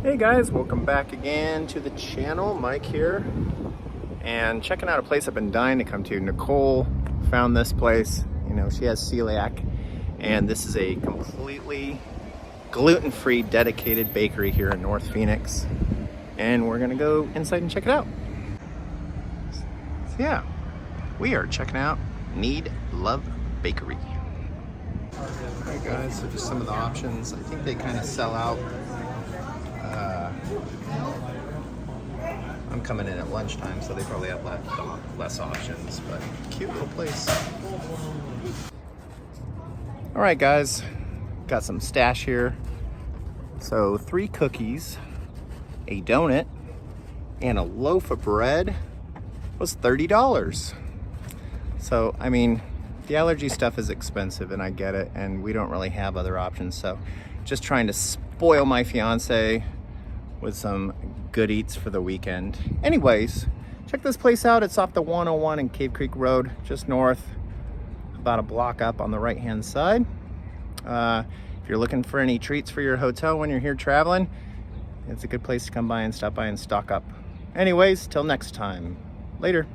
Hey guys, welcome back again to the channel. Mike here, and checking out a place I've been dying to come to. Nicole found this place. You know, she has celiac, and this is a completely gluten-free dedicated bakery here in North Phoenix, and we're gonna go inside and check it out. So yeah, we are checking out Knead Luv Bakery. Alright guys, so just some of the options. I think they kind of sell out. I'm coming in at lunchtime, so they probably have less options, but cute little place. All right, guys, got some stash here. So 3 cookies, a donut, and a loaf of bread was $30. So, I mean, the allergy stuff is expensive, and I get it, and we don't really have other options, so just trying to spoil my fiance with some good eats for the weekend. Anyways, check this place out. It's off the 101 in Cave Creek Road, just north, about a block up on the right hand side. If you're looking for any treats for your hotel when you're here traveling, it's a good place to come by and stop by and stock up. Anyways, till next time, later.